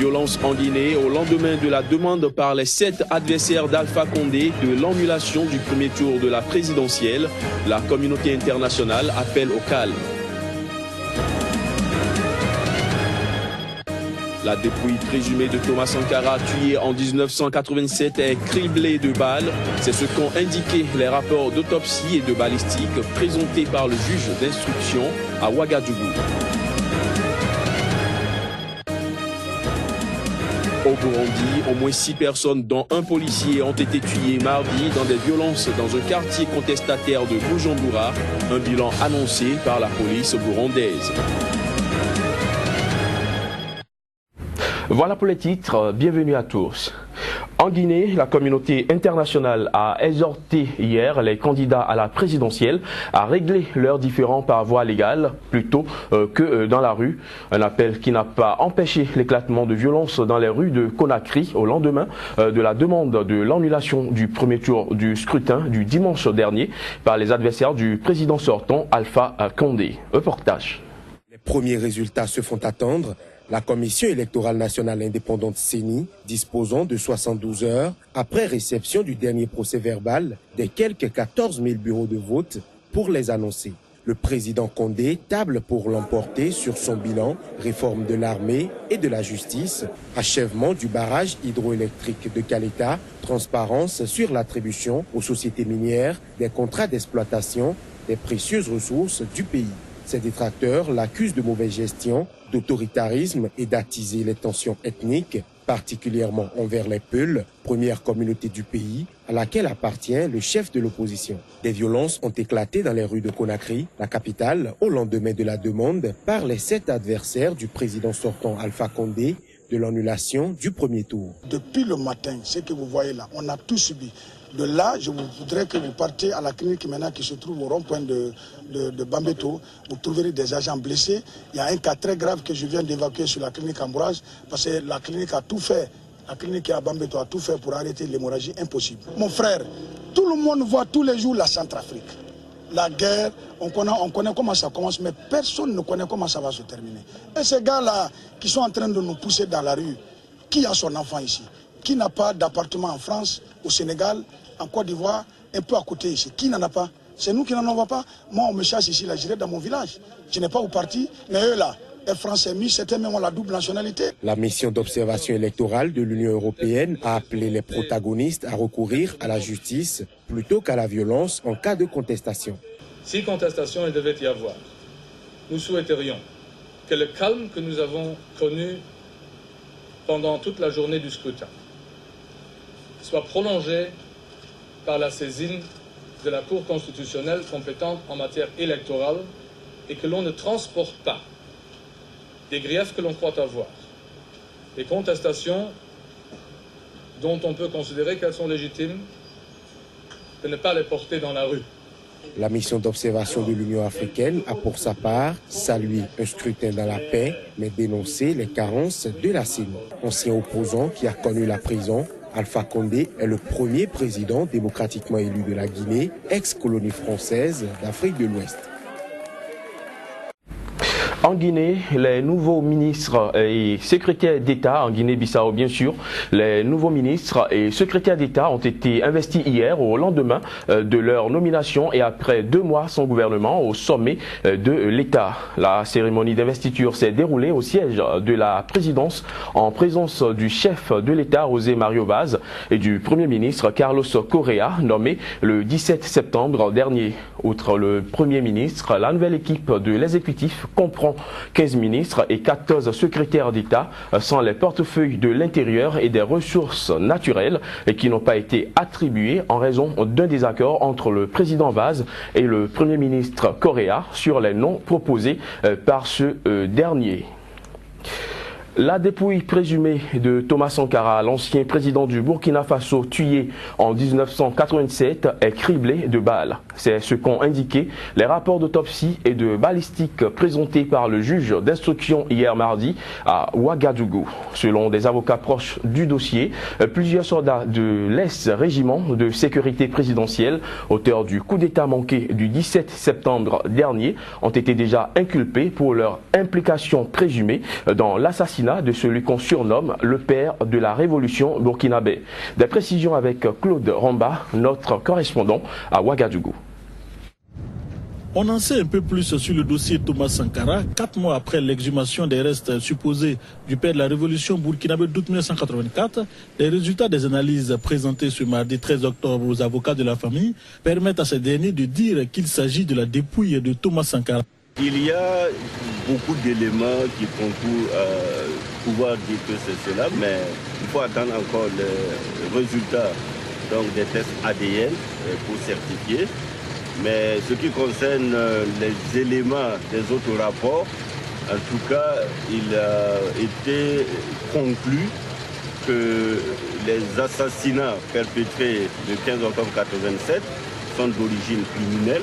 Violence en Guinée au lendemain de la demande par les 7 adversaires d'Alpha Condé de l'annulation du premier tour de la présidentielle. La communauté internationale appelle au calme. La dépouille présumée de Thomas Sankara, tué en 1987, est criblée de balles. C'est ce qu'ont indiqué les rapports d'autopsie et de balistique présentés par le juge d'instruction à Ouagadougou. Au Burundi, au moins 6 personnes, dont un policier, ont été tuées mardi dans des violences dans un quartier contestataire de Bujumbura. Un bilan annoncé par la police burundaise. Voilà pour les titres, bienvenue à tous. En Guinée, la communauté internationale a exhorté hier les candidats à la présidentielle à régler leurs différends par voie légale plutôt que dans la rue. Un appel qui n'a pas empêché l'éclatement de violence dans les rues de Conakry au lendemain de la demande de l'annulation du premier tour du scrutin du dimanche dernier par les adversaires du président sortant Alpha Condé. Reportage. Les premiers résultats se font attendre. La Commission électorale nationale indépendante CENI, disposant de 72 heures après réception du dernier procès verbal des quelques 14 000 bureaux de vote pour les annoncer. Le président Condé table pour l'emporter sur son bilan, réforme de l'armée et de la justice, achèvement du barrage hydroélectrique de Caleta, transparence sur l'attribution aux sociétés minières des contrats d'exploitation des précieuses ressources du pays. Ses détracteurs l'accusent de mauvaise gestion, d'autoritarisme et d'attiser les tensions ethniques, particulièrement envers les Peuls, première communauté du pays, à laquelle appartient le chef de l'opposition. Des violences ont éclaté dans les rues de Conakry, la capitale, au lendemain de la demande par les 7 adversaires du président sortant Alpha Condé de l'annulation du premier tour. Depuis le matin, ce que vous voyez là, on a tout subi. De là, je voudrais que vous partiez à la clinique maintenant qui se trouve au rond-point de Bambeto. Vous trouverez des agents blessés. Il y a un cas très grave que je viens d'évacuer sur la clinique Ambroise parce que la clinique a tout fait. La clinique à Bambeto a tout fait pour arrêter l'hémorragie, impossible. Mon frère, tout le monde voit tous les jours la Centrafrique. La guerre, on connaît comment ça commence, mais personne ne connaît comment ça va se terminer. Et ces gars-là qui sont en train de nous pousser dans la rue, qui a son enfant ici? Qui n'a pas d'appartement en France, au Sénégal, en Côte d'Ivoire, un peu à côté ici? Qui n'en a pas? C'est nous qui n'en avons pas. Moi, on me chasse ici, là, j'irai dans mon village. Je n'ai pas où partir, mais eux là, les Français, certains même ont la double nationalité. La mission d'observation électorale de l'Union européenne a appelé les protagonistes à recourir à la justice plutôt qu'à la violence en cas de contestation. Si contestation il devait y avoir, nous souhaiterions que le calme que nous avons connu pendant toute la journée du scrutin soit prolongé par la saisine de la Cour constitutionnelle compétente en matière électorale et que l'on ne transporte pas des griefs que l'on croit avoir, des contestations dont on peut considérer qu'elles sont légitimes, de ne pas les porter dans la rue. La mission d'observation de l'Union africaine a pour sa part salué un scrutin dans la paix, mais dénoncé les carences de la CENI. Ancien opposant qui a connu la prison, Alpha Condé est le premier président démocratiquement élu de la Guinée, ex-colonie française d'Afrique de l'Ouest. En Guinée, les nouveaux ministres et secrétaires d'État, en Guinée-Bissau bien sûr, les nouveaux ministres et secrétaires d'État ont été investis hier au lendemain de leur nomination et après 2 mois sans gouvernement au sommet de l'État. La cérémonie d'investiture s'est déroulée au siège de la présidence en présence du chef de l'État José Mario Vaz et du Premier ministre Carlos Correa, nommé le 17 septembre dernier. Outre le Premier ministre, la nouvelle équipe de l'exécutif comprend 15 ministres et 14 secrétaires d'État sans les portefeuilles de l'intérieur et des ressources naturelles et qui n'ont pas été attribués en raison d'un désaccord entre le président Vaz et le Premier ministre Correa sur les noms proposés par ce dernier. La dépouille présumée de Thomas Sankara, l'ancien président du Burkina Faso tué en 1987, est criblée de balles. C'est ce qu'ont indiqué les rapports d'autopsie et de balistique présentés par le juge d'instruction hier mardi à Ouagadougou. Selon des avocats proches du dossier, plusieurs soldats de l'ex-régiment de sécurité présidentielle, auteurs du coup d'État manqué du 17 septembre dernier, ont été déjà inculpés pour leur implication présumée dans l'assassinat l'assassinat de celui qu'on surnomme le père de la révolution burkinabé. Des précisions avec Claude Ramba, notre correspondant à Ouagadougou. On en sait un peu plus sur le dossier Thomas Sankara, 4 mois après l'exhumation des restes supposés du père de la révolution burkinabé d'août 1984. Les résultats des analyses présentées ce mardi 13 octobre aux avocats de la famille permettent à ces derniers de dire qu'il s'agit de la dépouille de Thomas Sankara. Il y a beaucoup d'éléments qui concourent à pouvoir dire que c'est cela, mais il faut attendre encore les résultats des tests ADN pour certifier. Mais ce qui concerne les éléments des autres rapports, en tout cas, il a été conclu que les assassinats perpétrés le 15 octobre 1987 sont d'origine criminelle.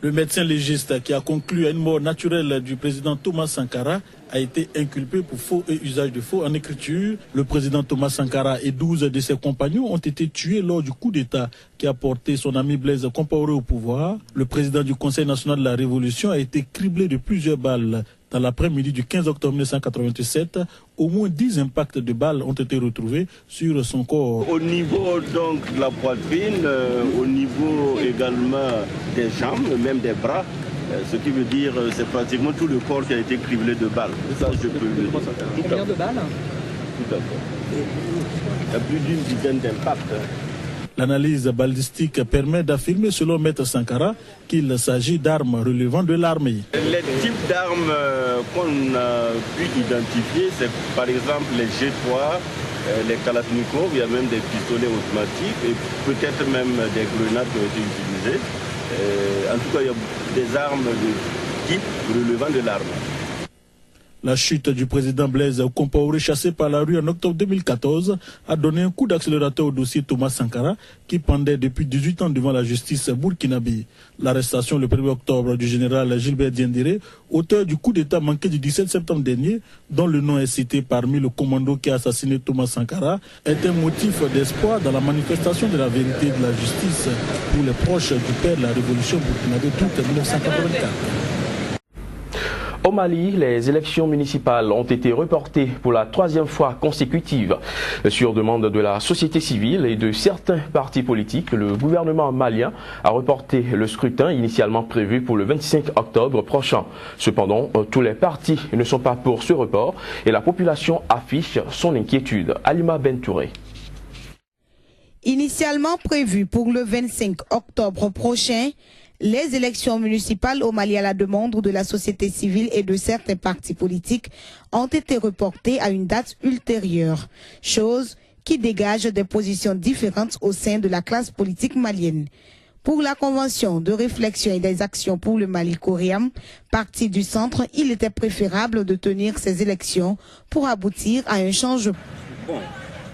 Le médecin légiste qui a conclu à une mort naturelle du président Thomas Sankara a été inculpé pour faux et usage de faux en écriture. Le président Thomas Sankara et 12 de ses compagnons ont été tués lors du coup d'État qui a porté son ami Blaise Compaoré au pouvoir. Le président du Conseil national de la Révolution a été criblé de plusieurs balles. Dans l'après-midi du 15 octobre 1987, au moins 10 impacts de balles ont été retrouvés sur son corps. Au niveau donc de la poitrine, au niveau également des jambes, même des bras, ce qui veut dire c'est pratiquement tout le corps qui a été criblé de balles. Ça, je peux le dire. Combien de balles? Tout à fait. Il y a plus d'une dizaine d'impacts. L'analyse balistique permet d'affirmer, selon Maître Sankara, qu'il s'agit d'armes relevant de l'armée. Les types d'armes qu'on a pu identifier, c'est par exemple les G3, les Kalachnikov, il y a même des pistolets automatiques et peut-être même des grenades qui ont été utilisées. En tout cas, il y a des armes de type relevant de l'armée. La chute du président Blaise Compaoré, chassé par la rue en octobre 2014, a donné un coup d'accélérateur au dossier Thomas Sankara, qui pendait depuis 18 ans devant la justice burkinabé. L'arrestation le 1er octobre du général Gilbert Diendéré, auteur du coup d'État manqué du 17 septembre dernier, dont le nom est cité parmi le commando qui a assassiné Thomas Sankara, est un motif d'espoir dans la manifestation de la vérité et de la justice pour les proches du père de la révolution burkinabé d'août 1984. Au Mali, les élections municipales ont été reportées pour la 3e fois consécutive. Sur demande de la société civile et de certains partis politiques, le gouvernement malien a reporté le scrutin initialement prévu pour le 25 octobre prochain. Cependant, tous les partis ne sont pas pour ce report et la population affiche son inquiétude. Alima Bentouré. Initialement prévu pour le 25 octobre prochain, les élections municipales au Mali à la demande de la société civile et de certains partis politiques ont été reportées à une date ultérieure, chose qui dégage des positions différentes au sein de la classe politique malienne. Pour la Convention de réflexion et des actions pour le Mali Coréam, parti du centre, il était préférable de tenir ces élections pour aboutir à un changement. Bon,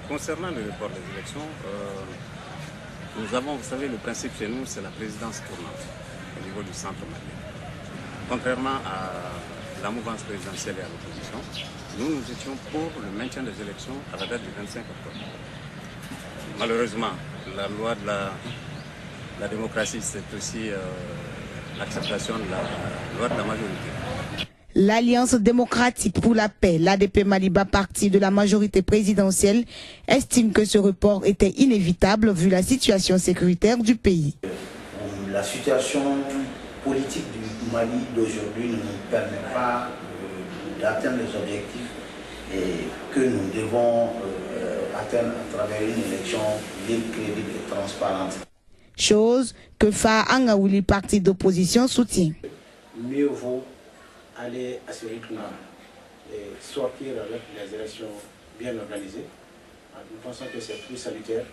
concernant le report des élections, nous avons, vous savez, le principe chez nous, c'est la présidence tournante au niveau du centre malien. Contrairement à la mouvance présidentielle et à l'opposition, nous étions pour le maintien des élections à la date du 25 octobre. Malheureusement, la loi de la démocratie, c'est aussi l'acceptation de la loi de la majorité. L'Alliance démocratique pour la paix, l'ADP Maliba, parti de la majorité présidentielle, estime que ce report était inévitable vu la situation sécuritaire du pays. La situation politique du Mali d'aujourd'hui ne nous permet pas d'atteindre les objectifs et que nous devons atteindre à travers une élection libre, crédible et transparente. Chose que Fa Angaouli, parti d'opposition, soutient. Mieux vaut aller à ce rythme-là et sortir avec les élections bien organisées. Nous pensons que c'est plus salutaire,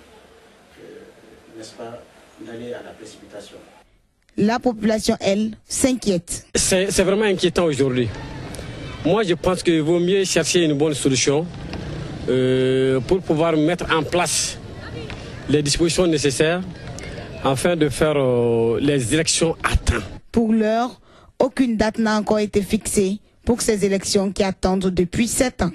n'est-ce pas, d'aller à la précipitation. La population, elle, s'inquiète. C'est vraiment inquiétant aujourd'hui. Moi, je pense qu'il vaut mieux chercher une bonne solution pour pouvoir mettre en place les dispositions nécessaires afin de faire les élections à temps. Pour l'heure, aucune date n'a encore été fixée pour ces élections qui attendent depuis 7 ans.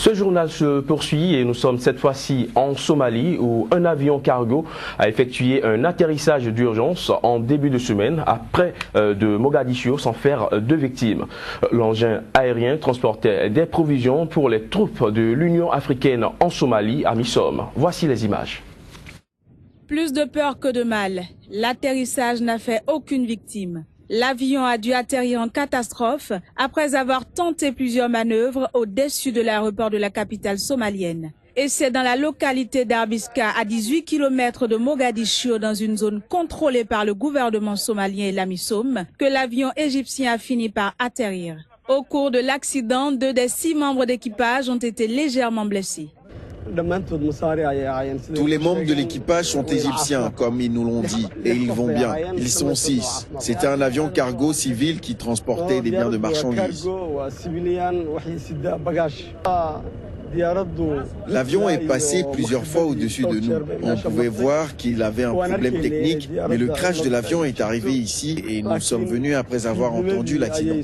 Ce journal se poursuit et nous sommes cette fois-ci en Somalie où un avion cargo a effectué un atterrissage d'urgence en début de semaine après de Mogadiscio sans faire de victimes. L'engin aérien transportait des provisions pour les troupes de l'Union africaine en Somalie à mi-somme. Voici les images. Plus de peur que de mal, l'atterrissage n'a fait aucune victime. L'avion a dû atterrir en catastrophe après avoir tenté plusieurs manœuvres au-dessus de l'aéroport de la capitale somalienne. Et c'est dans la localité d'Arbiska, à 18 km de Mogadiscio, dans une zone contrôlée par le gouvernement somalien et l'AMISOM, que l'avion égyptien a fini par atterrir. Au cours de l'accident, 2 des 6 membres d'équipage ont été légèrement blessés. Tous les membres de l'équipage sont égyptiens, comme ils nous l'ont dit, et ils vont bien. Ils sont 6. C'était un avion cargo civil qui transportait des biens de marchandises. L'avion est passé plusieurs fois au-dessus de nous. On pouvait voir qu'il avait un problème technique, mais le crash de l'avion est arrivé ici et nous sommes venus après avoir entendu l'accident.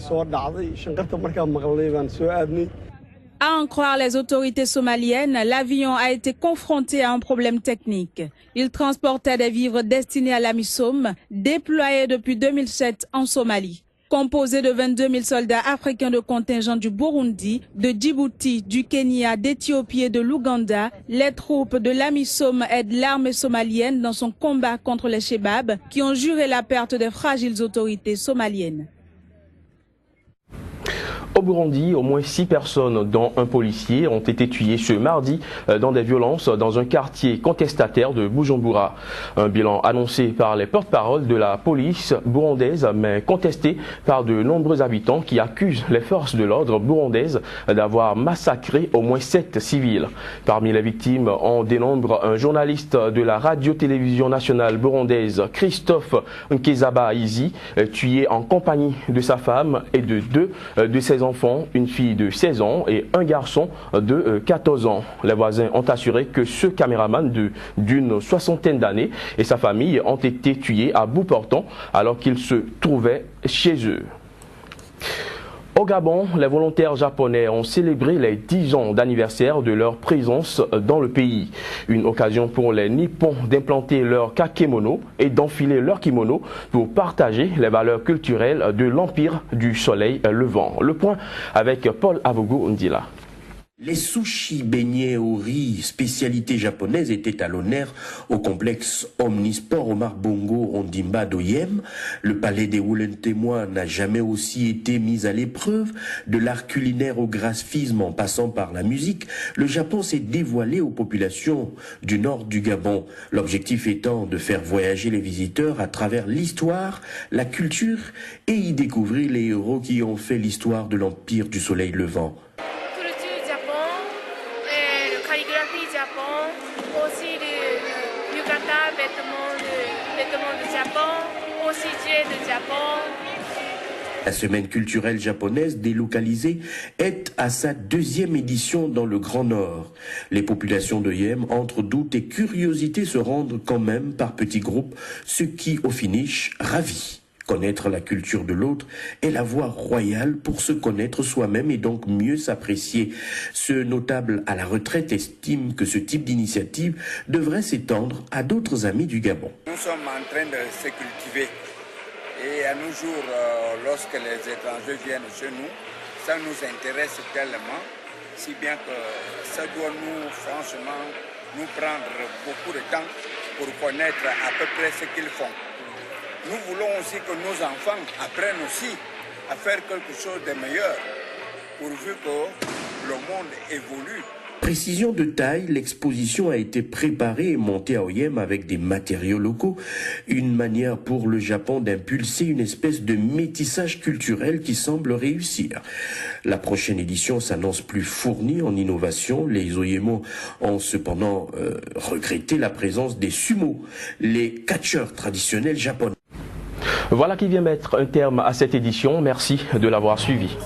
À en croire les autorités somaliennes, l'avion a été confronté à un problème technique. Il transportait des vivres destinés à l'AMISOM, déployés depuis 2007 en Somalie. Composé de 22 000 soldats africains de contingent du Burundi, de Djibouti, du Kenya, d'Éthiopie et de l'Ouganda, les troupes de l'AMISOM aident l'armée somalienne dans son combat contre les Chebabs qui ont juré la perte des fragiles autorités somaliennes. Au Burundi, au moins 6 personnes, dont un policier, ont été tuées ce mardi dans des violences dans un quartier contestataire de Bujumbura. Un bilan annoncé par les porte-paroles de la police burundaise, mais contesté par de nombreux habitants qui accusent les forces de l'ordre burundaises d'avoir massacré au moins 7 civils. Parmi les victimes, on dénombre un journaliste de la radio-télévision nationale burundaise, Christophe Nkezaba Izi, tué en compagnie de sa femme et de 2 de ses enfants, une fille de 16 ans et un garçon de 14 ans. Les voisins ont assuré que ce caméraman d'une 60aine d'années et sa famille ont été tués à bout portant alors qu'ils se trouvaient chez eux. Au Gabon, les volontaires japonais ont célébré les 10 ans d'anniversaire de leur présence dans le pays. Une occasion pour les Nippons d'implanter leur kakemono et d'enfiler leur kimono pour partager les valeurs culturelles de l'Empire du Soleil levant. Le point avec Paul Avougou Ndila. Les sushis beignets au riz, spécialité japonaise, étaient à l'honneur au complexe omnisport Omar Bongo Ondimba d'Oyem. Le palais des Woulens-Témoins n'a jamais aussi été mis à l'épreuve. De l'art culinaire au graphisme en passant par la musique, le Japon s'est dévoilé aux populations du nord du Gabon. L'objectif étant de faire voyager les visiteurs à travers l'histoire, la culture et y découvrir les héros qui ont fait l'histoire de l'Empire du Soleil levant. La semaine culturelle japonaise délocalisée est à sa 2e édition dans le Grand Nord. Les populations de Yem, entre doute et curiosité, se rendent quand même par petits groupes, ce qui, au finish, ravit. Connaître la culture de l'autre est la voie royale pour se connaître soi-même et donc mieux s'apprécier. Ce notable à la retraite estime que ce type d'initiative devrait s'étendre à d'autres amis du Gabon. Nous sommes en train de se cultiver et à nos jours, lorsque les étrangers viennent chez nous, ça nous intéresse tellement, si bien que ça doit nous, franchement, nous prendre beaucoup de temps pour connaître à peu près ce qu'ils font. Nous voulons aussi que nos enfants apprennent aussi à faire quelque chose de meilleur, pourvu que le monde évolue. Précision de taille, l'exposition a été préparée et montée à Oyem avec des matériaux locaux, une manière pour le Japon d'impulser une espèce de métissage culturel qui semble réussir. La prochaine édition s'annonce plus fournie en innovation. Les Oyémons ont cependant regretté la présence des sumo, les catcheurs traditionnels japonais. Voilà qui vient mettre un terme à cette édition. Merci de l'avoir suivi.